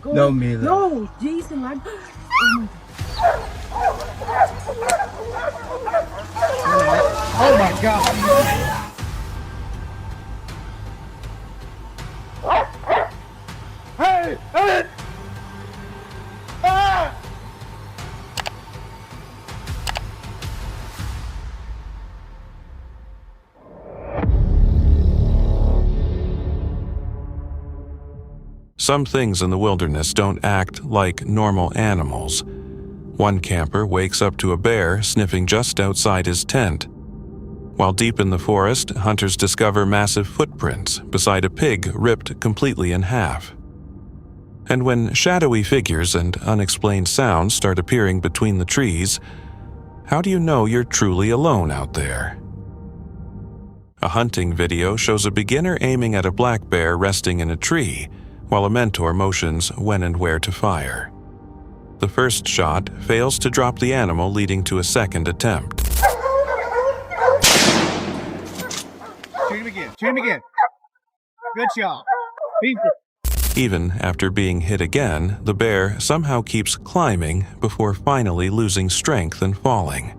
Go. No, Mila. No, Jason, lad. Oh my God. Hey! Hey! Ah! Some things in the wilderness don't act like normal animals. One camper wakes up to a bear sniffing just outside his tent. While deep in the forest, hunters discover massive footprints beside a pig ripped completely in half. And when shadowy figures and unexplained sounds start appearing between the trees, how do you know you're truly alone out there? A hunting video shows a beginner aiming at a black bear resting in a tree, while a mentor motions when and where to fire. The first shot fails to drop the animal, leading to a second attempt. Shoot him again. Shoot him again. Good shot. Even after being hit again, the bear somehow keeps climbing before finally losing strength and falling.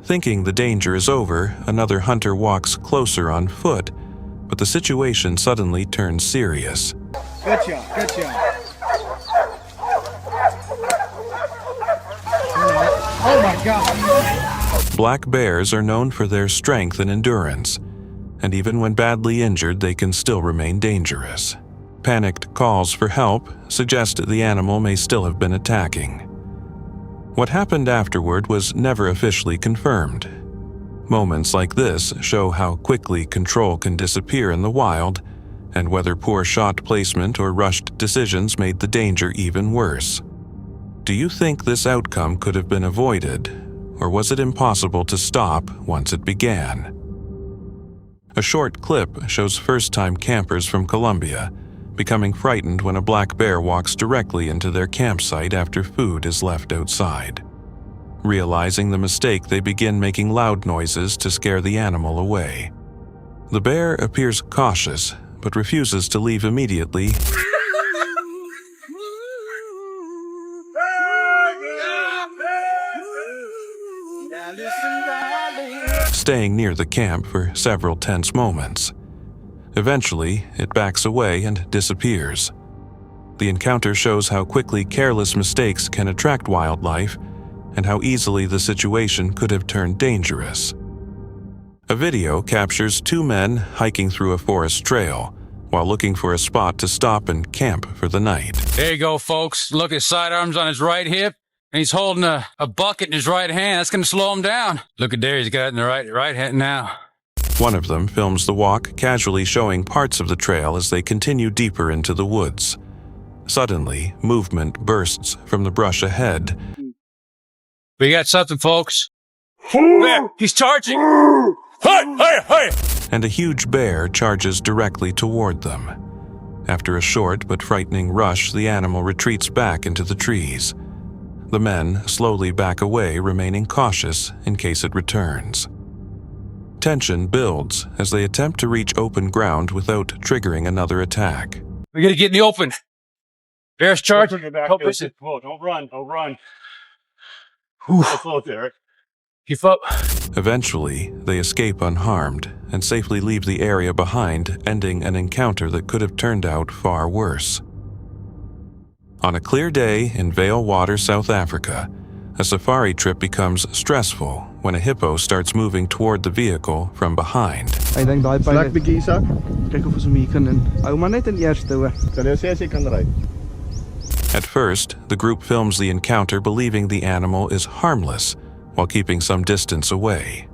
Thinking the danger is over, another hunter walks closer on foot, but the situation suddenly turns serious. Good shot. Good shot. Oh my God. Black bears are known for their strength and endurance, and even when badly injured, they can still remain dangerous. Panicked calls for help suggest the animal may still have been attacking. What happened afterward was never officially confirmed. Moments like this show how quickly control can disappear in the wild, and whether poor shot placement or rushed decisions made the danger even worse. Do you think this outcome could have been avoided, or was it impossible to stop once it began? A short clip shows first-time campers from Colombia becoming frightened when a black bear walks directly into their campsite after food is left outside. Realizing the mistake, they begin making loud noises to scare the animal away. The bear appears cautious, but refuses to leave immediately, staying near the camp for several tense moments. Eventually, it backs away and disappears. The encounter shows how quickly careless mistakes can attract wildlife and how easily the situation could have turned dangerous. A video captures two men hiking through a forest trail while looking for a spot to stop and camp for the night. There you go, folks. Look at sidearms on his right hip, and he's holding a bucket in his right hand. That's going to slow him down. Look at there, he's got it in the right hand now. One of them films the walk, casually showing parts of the trail as they continue deeper into the woods. Suddenly, movement bursts from the brush ahead. We got something, folks. There, he's charging. Hey! And a huge bear charges directly toward them. After a short but frightening rush, the animal retreats back into the trees. The men slowly back away, remaining cautious in case it returns. Tension builds as they attempt to reach open ground without triggering another attack. We gotta get in the open. Bear's charging. Whoa, don't run. Don't run. Float there. Keep up. Eventually, they escape unharmed and safely leave the area behind, ending an encounter that could have turned out far worse. On a clear day in Vale Water, South Africa, a safari trip becomes stressful when a hippo starts moving toward the vehicle from behind. Ek dink daai pyn. Plek bietjie sak. Kyk of ons hom hier kan in. Hou maar net in eerste hoor. Kan jy sê as jy kan ry? At first, the group films the encounter believing the animal is harmless while keeping some distance away.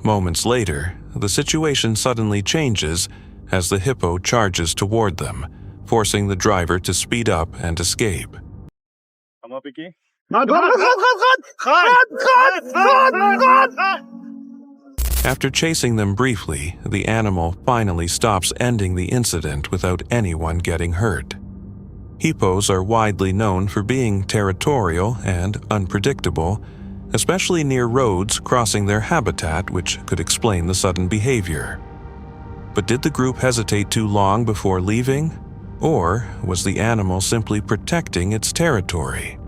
Moments later, the situation suddenly changes as the hippo charges toward them, forcing the driver to speed up and escape. Kom op, bietjie. After chasing them briefly, the animal finally stops, ending the incident without anyone getting hurt. Hippos are widely known for being territorial and unpredictable, especially near roads crossing their habitat, which could explain the sudden behavior. But did the group hesitate too long before leaving? Or was the animal simply protecting its territory?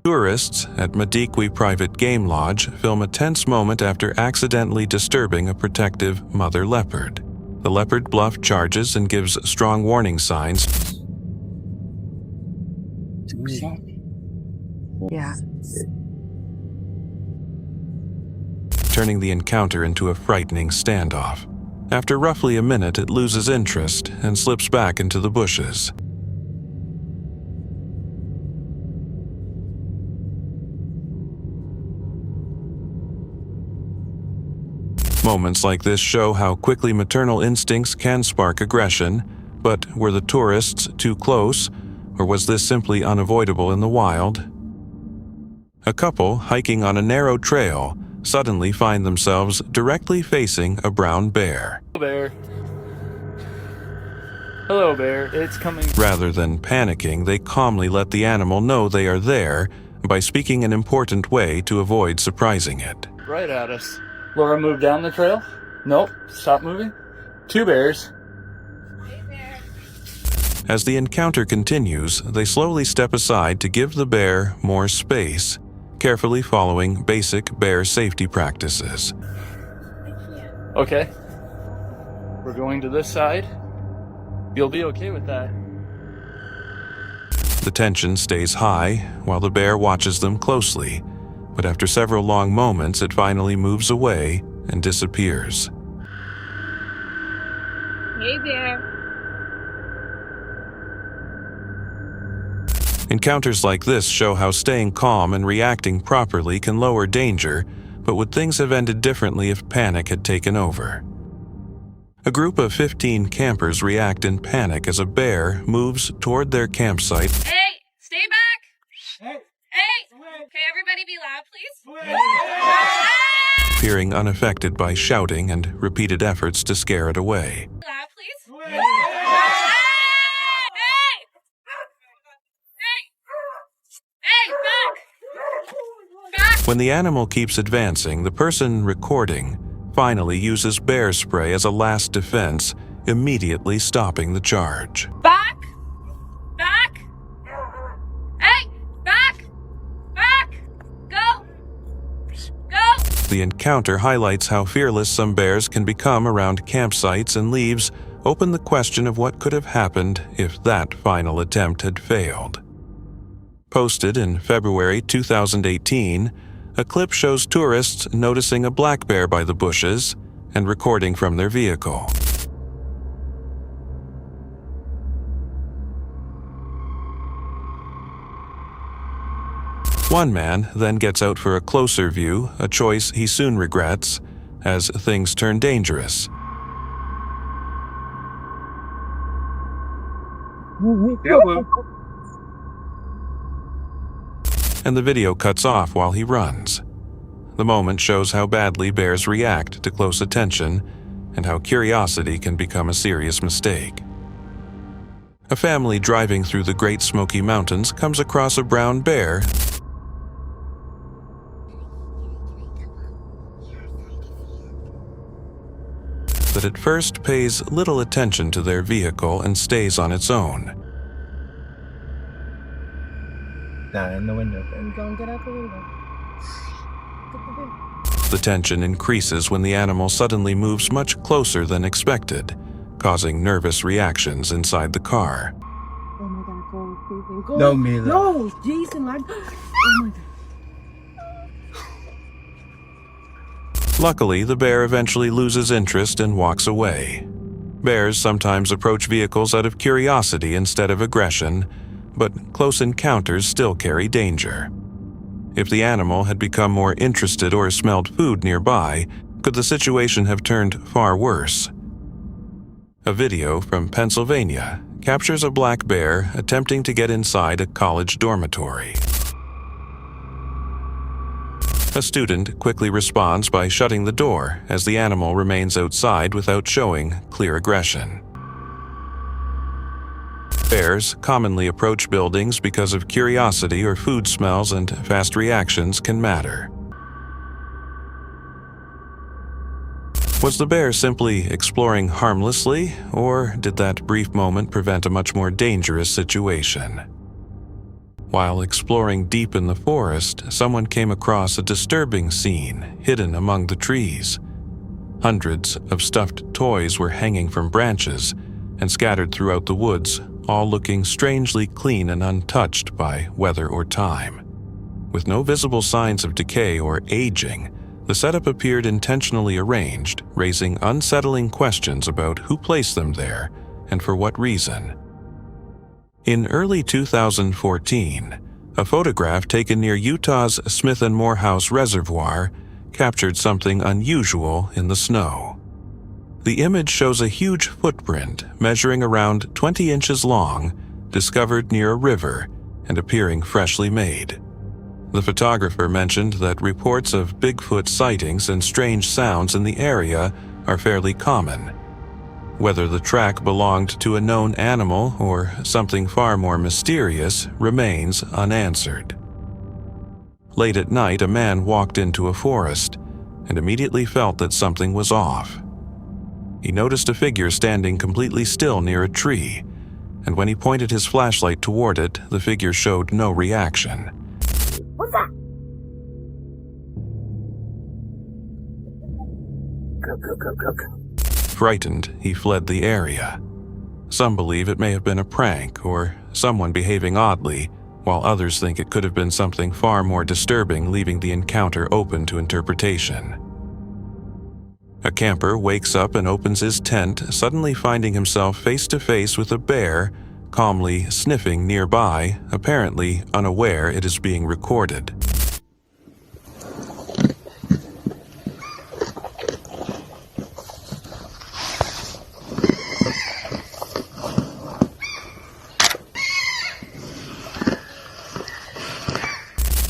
Tourists at Madikwe Private Game Lodge film a tense moment after accidentally disturbing a protective mother leopard. The leopard bluff charges and gives strong warning signs, Yeah. turning the encounter into a frightening standoff. After roughly a minute, it loses interest and slips back into the bushes. Moments like this show how quickly maternal instincts can spark aggression, but were the tourists too close, or was this simply unavoidable in the wild? A couple hiking on a narrow trail suddenly find themselves directly facing a brown bear. Bear. Hello, bear. It's coming. Rather than panicking, they calmly let the animal know they are there by speaking an important way to avoid surprising it. Right at us. Laura, move down the trail. Nope. Stop moving. 2 bears. As the encounter continues, they slowly step aside to give the bear more space, carefully following basic bear safety practices. Okay. We're going to this side. You'll be okay with that. The tension stays high while the bear watches them closely, but after several long moments, it finally moves away and disappears. Hey, bear. Encounters like this show how staying calm and reacting properly can lower danger, but would things have ended differently if panic had taken over? A group of 15 campers react in panic as a bear moves toward their campsite. Hey, stay back! Hey! Okay, everybody be loud, please. Appearing unaffected by shouting and repeated efforts to scare it away. Loud, please. Hey, back! When the animal keeps advancing, the person recording finally uses bear spray as a last defense, immediately stopping the charge. Back! Hey, back! Go! The encounter highlights how fearless some bears can become around campsites and leaves open the question of what could have happened if that final attempt had failed. Posted in February 2018, a clip shows tourists noticing a black bear by the bushes and recording from their vehicle. One man then gets out for a closer view, a choice he soon regrets, as things turn dangerous. And the video cuts off while he runs. The moment shows how badly bears react to close attention and how curiosity can become a serious mistake. A family driving through the Great Smoky Mountains comes across a brown bear that at first pays little attention to their vehicle and stays on its own. In the window. Don't get out the window. The tension increases when the animal suddenly moves much closer than expected, causing nervous reactions inside the car. Oh my God, go. No, Mila. No, Jason, like, oh my God. Luckily, the bear eventually loses interest and walks away. Bears sometimes approach vehicles out of curiosity instead of aggression, but close encounters still carry danger. If the animal had become more interested or smelled food nearby, could the situation have turned far worse? A video from Pennsylvania captures a black bear attempting to get inside a college dormitory. A student quickly responds by shutting the door as the animal remains outside without showing clear aggression. Bears commonly approach buildings because of curiosity or food smells, and fast reactions can matter. Was the bear simply exploring harmlessly, or did that brief moment prevent a much more dangerous situation? While exploring deep in the forest, someone came across a disturbing scene hidden among the trees. Hundreds of stuffed toys were hanging from branches and scattered throughout the woods, all looking strangely clean and untouched by weather or time. With no visible signs of decay or aging, the setup appeared intentionally arranged, raising unsettling questions about who placed them there and for what reason. In early 2014, a photograph taken near Utah's Smith and Morehouse Reservoir captured something unusual in the snow. The image shows a huge footprint measuring around 20 inches long, discovered near a river and appearing freshly made. The photographer mentioned that reports of Bigfoot sightings and strange sounds in the area are fairly common. Whether the track belonged to a known animal or something far more mysterious remains unanswered. Late at night, a man walked into a forest and immediately felt that something was off. He noticed a figure standing completely still near a tree, and when he pointed his flashlight toward it, the figure showed no reaction. What's that? Frightened, he fled the area. Some believe it may have been a prank or someone behaving oddly, while others think it could have been something far more disturbing, leaving the encounter open to interpretation. A camper wakes up and opens his tent, suddenly finding himself face to face with a bear, calmly sniffing nearby, apparently unaware it is being recorded.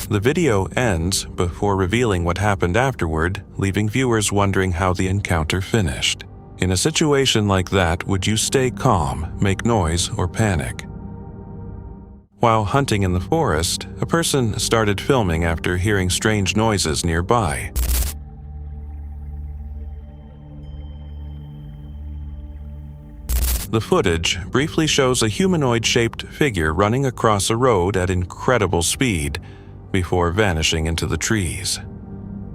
The video ends before revealing what happened afterward, leaving viewers wondering how the encounter finished. In a situation like that, would you stay calm, make noise, or panic? While hunting in the forest, a person started filming after hearing strange noises nearby. The footage briefly shows a humanoid-shaped figure running across a road at incredible speed before vanishing into the trees.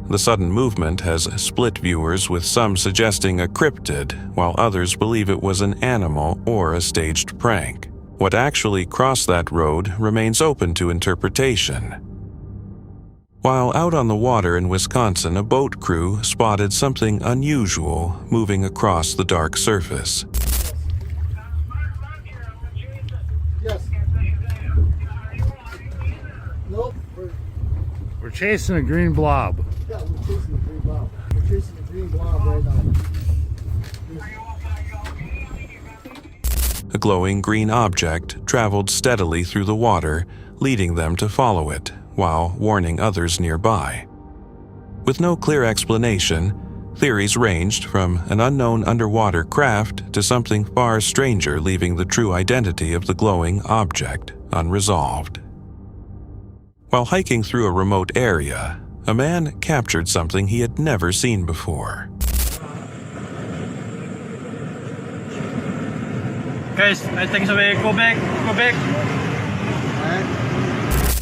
The sudden movement has split viewers, with some suggesting a cryptid, while others believe it was an animal or a staged prank. What actually crossed that road remains open to interpretation. While out on the water in Wisconsin, a boat crew spotted something unusual moving across the dark surface. Yes. Nope. We're chasing a green blob. Yeah, we're chasing the green blob. We're chasing the green blob right now. A glowing green object traveled steadily through the water, leading them to follow it, while warning others nearby. With no clear explanation, theories ranged from an unknown underwater craft to something far stranger, leaving the true identity of the glowing object unresolved. While hiking through a remote area, a man captured something he had never seen before. Guys, I think so. Go back. Go back.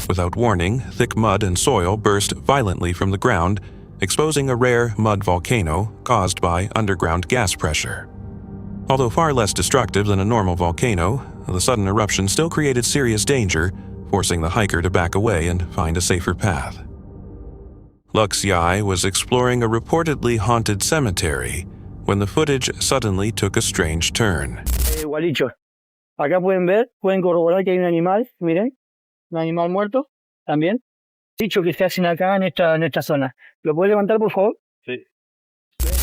Without warning, thick mud and soil burst violently from the ground, exposing a rare mud volcano caused by underground gas pressure. Although far less destructive than a normal volcano, the sudden eruption still created serious danger, forcing the hiker to back away and find a safer path. Lux Yai was exploring a reportedly haunted cemetery when the footage suddenly took a strange turn. Gualicho, acá pueden corroborar que hay un animal, miren, un animal muerto, también. Dicho que se hacen acá en esta zona. ¿Lo puede levantar, por favor? Sí.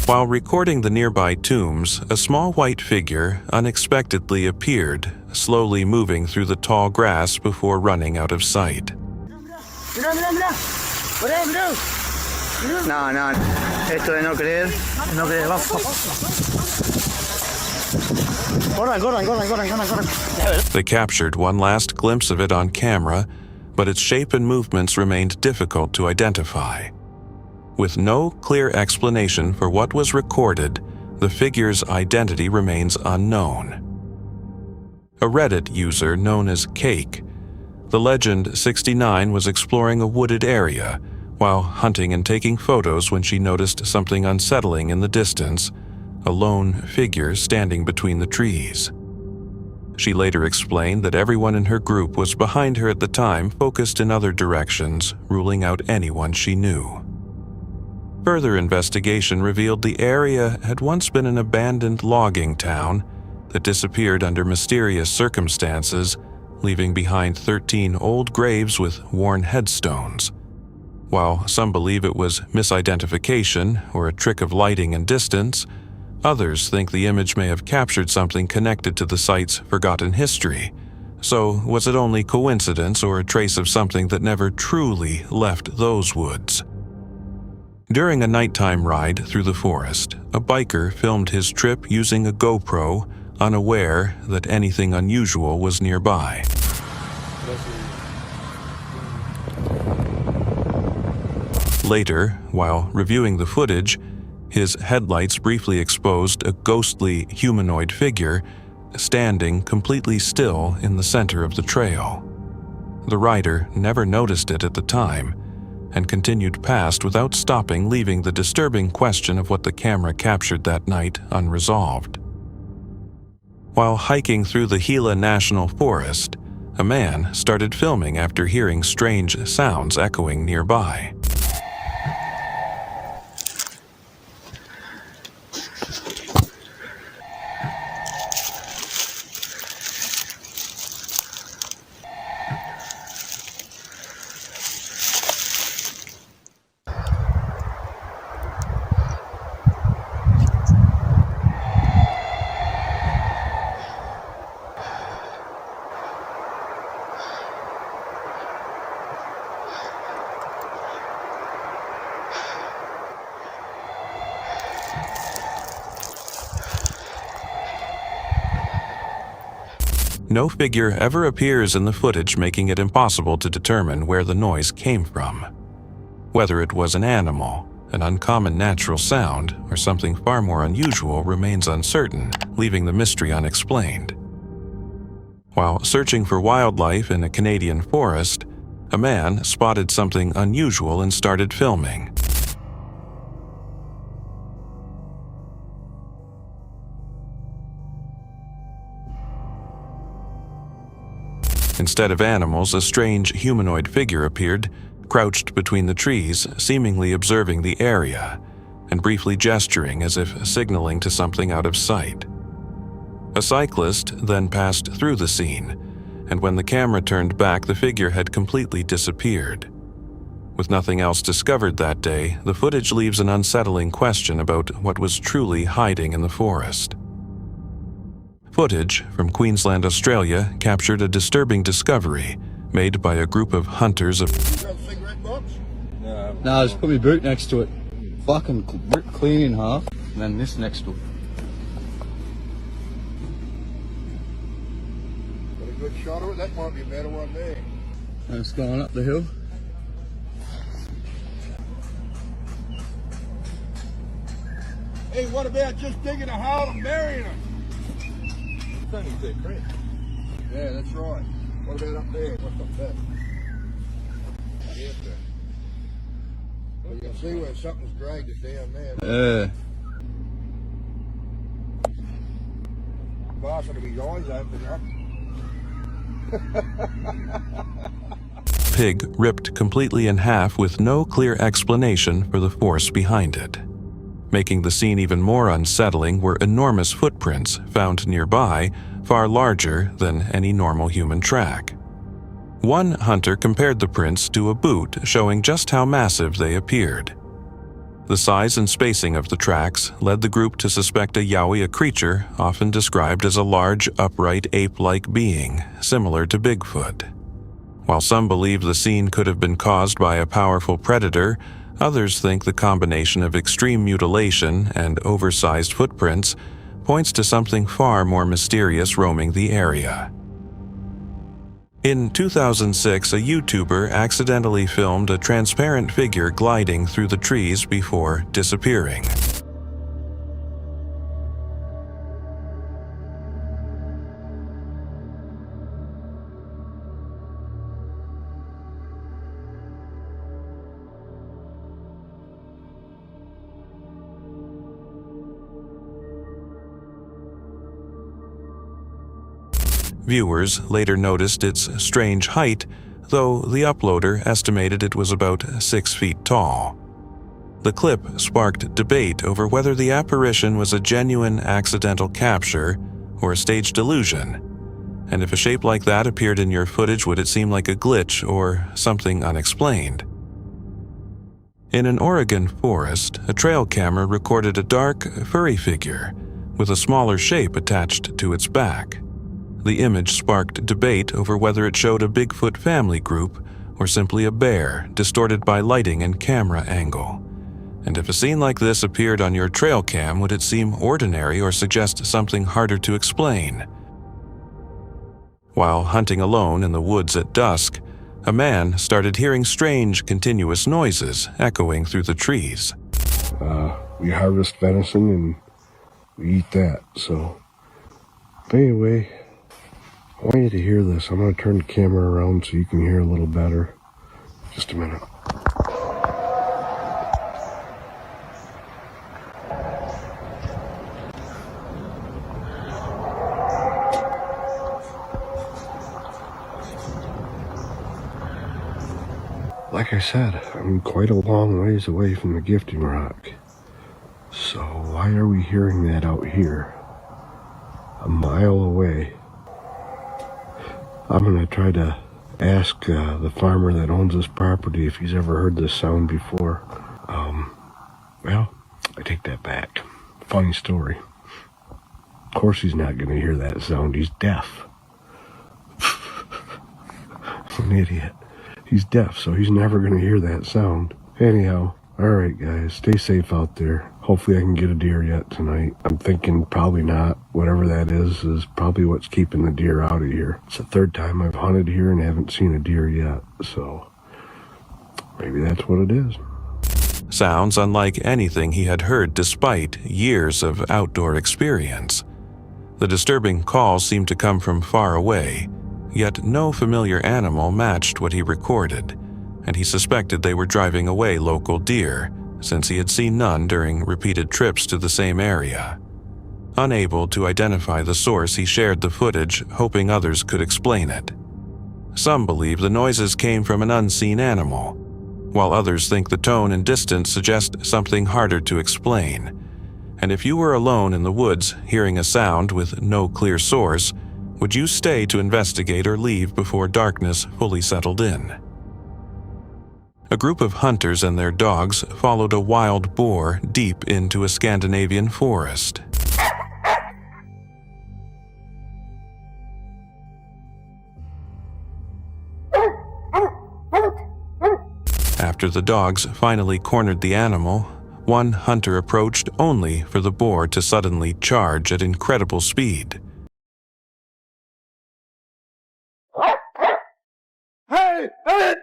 While recording the nearby tombs, a small white figure unexpectedly appeared, slowly moving through the tall grass before running out of sight. Mira, mira, mira. Por ahí, bro. No, esto de no creer, vamos. Corran. They captured one last glimpse of it on camera, but its shape and movements remained difficult to identify. With no clear explanation for what was recorded, the figure's identity remains unknown. A Reddit user known as Cake, the Legend 69 was exploring a wooded area while hunting and taking photos when she noticed something unsettling in the distance, a lone figure standing between the trees. She later explained that everyone in her group was behind her at the time, focused in other directions, ruling out anyone she knew. Further investigation revealed the area had once been an abandoned logging town that disappeared under mysterious circumstances, leaving behind 13 old graves with worn headstones. While some believe it was misidentification or a trick of lighting and distance, others think the image may have captured something connected to the site's forgotten history. So, was it only coincidence or a trace of something that never truly left those woods? During a nighttime ride through the forest, a biker filmed his trip using a GoPro, unaware that anything unusual was nearby. Later, while reviewing the footage, his headlights briefly exposed a ghostly humanoid figure standing completely still in the center of the trail. The rider never noticed it at the time and continued past without stopping, leaving the disturbing question of what the camera captured that night unresolved. While hiking through the Gila National Forest, a man started filming after hearing strange sounds echoing nearby. No figure ever appears in the footage, making it impossible to determine where the noise came from. Whether it was an animal, an uncommon natural sound, or something far more unusual remains uncertain, leaving the mystery unexplained. While searching for wildlife in a Canadian forest, a man spotted something unusual and started filming. Instead of animals, a strange humanoid figure appeared, crouched between the trees, seemingly observing the area, and briefly gesturing as if signaling to something out of sight. A cyclist then passed through the scene, and when the camera turned back, the figure had completely disappeared. With nothing else discovered that day, the footage leaves an unsettling question about what was truly hiding in the forest. Footage from Queensland, Australia captured a disturbing discovery made by a group of hunters of... No, just put my boot next to it. Fucking clean in half, and then this next to it. Got a good shot of it? That might be a better one there. And it's going up the hill. Hey, what about just digging a hole and burying it? It's only 2 creek. Yeah, that's right. What about up there? What's up there? Yes, sir. Well, you can see where something's dragged it down there. Boss will be eyes open up. Pig ripped completely in half with no clear explanation for the force behind it. Making the scene even more unsettling were enormous footprints found nearby, far larger than any normal human track. One hunter compared the prints to a boot, showing just how massive they appeared. The size and spacing of the tracks led the group to suspect a yowie, a creature often described as a large, upright, ape-like being, similar to Bigfoot. While some believe the scene could have been caused by a powerful predator, others think the combination of extreme mutilation and oversized footprints points to something far more mysterious roaming the area. In 2006, a YouTuber accidentally filmed a transparent figure gliding through the trees before disappearing. Viewers later noticed its strange height, though the uploader estimated it was about 6 feet tall. The clip sparked debate over whether the apparition was a genuine accidental capture or a staged illusion, and if a shape like that appeared in your footage, would it seem like a glitch or something unexplained? In an Oregon forest, a trail camera recorded a dark, furry figure with a smaller shape attached to its back. The image sparked debate over whether it showed a Bigfoot family group or simply a bear, distorted by lighting and camera angle. And if a scene like this appeared on your trail cam, would it seem ordinary or suggest something harder to explain? While hunting alone in the woods at dusk, a man started hearing strange, continuous noises echoing through the trees. We harvest venison and we eat that, so. But anyway, I want you to hear this. I'm going to turn the camera around so you can hear a little better. Just a minute. Like I said, I'm quite a long ways away from the gifting rock. So why are we hearing that out here? A mile away. I'm going to try to ask the farmer that owns this property if he's ever heard this sound before. Well, I take that back. Funny story. Of course he's not going to hear that sound. He's deaf. An idiot. He's deaf, so he's never going to hear that sound. Anyhow, alright guys, stay safe out there. Hopefully I can get a deer yet tonight. I'm thinking probably not. Whatever that is probably what's keeping the deer out of here. It's the third time I've hunted here and haven't seen a deer yet, so maybe that's what it is. Sounds unlike anything he had heard despite years of outdoor experience. The disturbing calls seemed to come from far away, yet no familiar animal matched what he recorded, and he suspected they were driving away local deer, since he had seen none during repeated trips to the same area. Unable to identify the source, he shared the footage, hoping others could explain it. Some believe the noises came from an unseen animal, while others think the tone and distance suggest something harder to explain. And if you were alone in the woods, hearing a sound with no clear source, would you stay to investigate or leave before darkness fully settled in? A group of hunters and their dogs followed a wild boar deep into a Scandinavian forest. After the dogs finally cornered the animal, one hunter approached only for the boar to suddenly charge at incredible speed. Hey! Hey!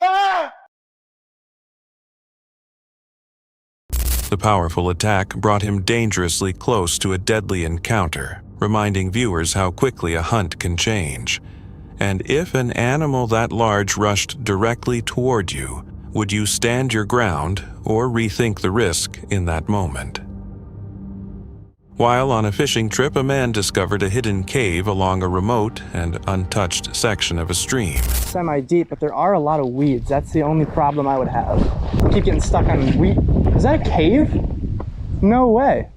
Ah! The powerful attack brought him dangerously close to a deadly encounter, reminding viewers how quickly a hunt can change. And if an animal that large rushed directly toward you, would you stand your ground or rethink the risk in that moment? While on a fishing trip, a man discovered a hidden cave along a remote and untouched section of a stream. Semi-deep, but there are a lot of weeds. That's the only problem I would have. I keep getting stuck on weed. Is that a cave? No way.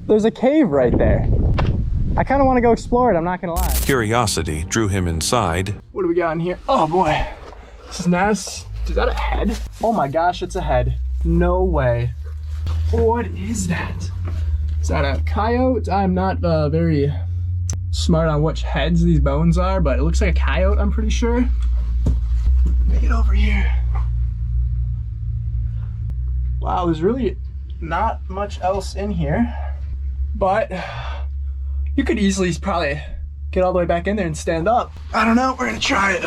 There's a cave right there. I kind of want to go explore it, I'm not going to lie. Curiosity drew him inside. What do we got in here? Oh boy. This is nice. Is that a head? Oh my gosh, it's a head. No way. What is that? Is that a coyote? I'm not very smart on which heads these bones are, but it looks like a coyote, I'm pretty sure. Make it over here. Wow, there's really not much else in here, but you could easily probably get all the way back in there and stand up. I don't know, we're gonna try it.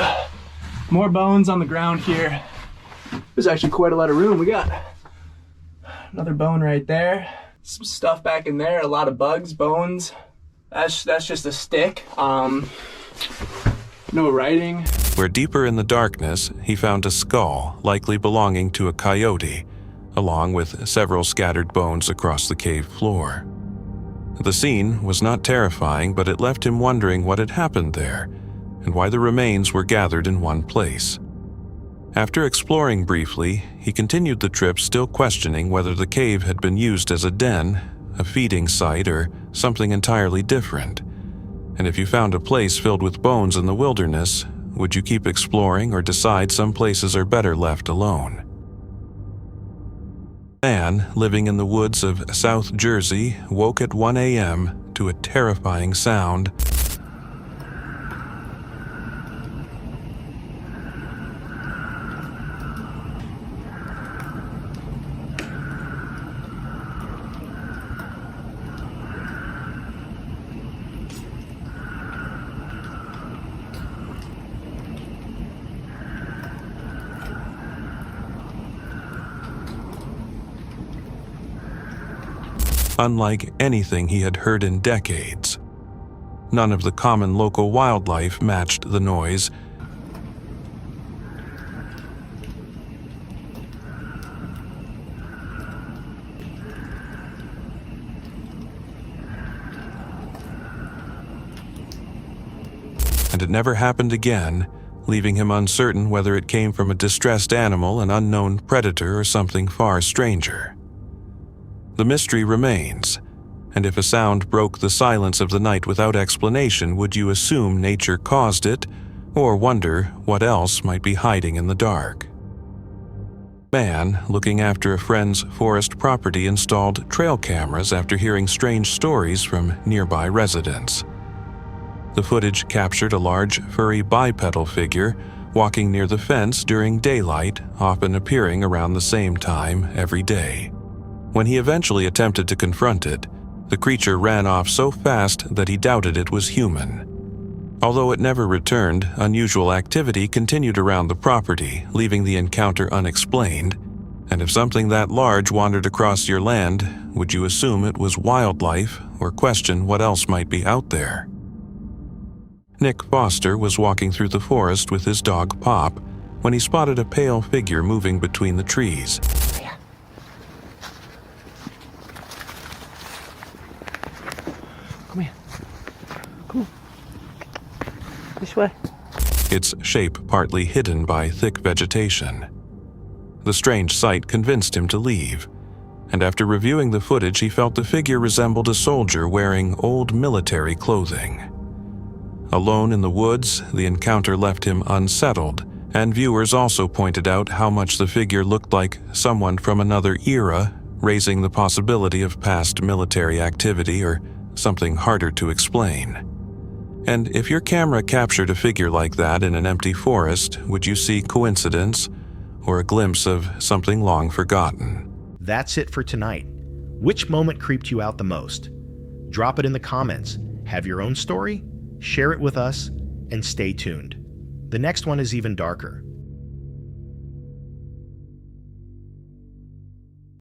More bones on the ground here. There's actually quite a lot of room. We got another bone right there. Some stuff back in there, a lot of bugs, bones. That's just a stick. No writing. Where deeper in the darkness, he found a skull, likely belonging to a coyote, along with several scattered bones across the cave floor. The scene was not terrifying, but it left him wondering what had happened there, and why the remains were gathered in one place. After exploring briefly, he continued the trip still questioning whether the cave had been used as a den, a feeding site, or something entirely different. And if you found a place filled with bones in the wilderness, would you keep exploring or decide some places are better left alone? A man living in the woods of South Jersey woke at 1 a.m. to a terrifying sound. Unlike anything he had heard in decades. None of the common local wildlife matched the noise. And it never happened again, leaving him uncertain whether it came from a distressed animal, an unknown predator, or something far stranger. The mystery remains, and if a sound broke the silence of the night without explanation, would you assume nature caused it, or wonder what else might be hiding in the dark? Man, looking after a friend's forest property, installed trail cameras after hearing strange stories from nearby residents. The footage captured a large, furry bipedal figure walking near the fence during daylight, often appearing around the same time every day. When he eventually attempted to confront it, the creature ran off so fast that he doubted it was human. Although it never returned, unusual activity continued around the property, leaving the encounter unexplained. And if something that large wandered across your land, would you assume it was wildlife or question what else might be out there? Nick Foster was walking through the forest with his dog Pop when he spotted a pale figure moving between the trees. Come here. Come on. This way. Its shape partly hidden by thick vegetation. The strange sight convinced him to leave, and after reviewing the footage, he felt the figure resembled a soldier wearing old military clothing. Alone in the woods, the encounter left him unsettled, and viewers also pointed out how much the figure looked like someone from another era, raising the possibility of past military activity or something harder to explain. And if your camera captured a figure like that in an empty forest, would you see coincidence or a glimpse of something long forgotten? That's it for tonight. Which moment creeped you out the most? Drop it in the comments. Have your own story? Share it with us, and stay tuned. The next one is even darker.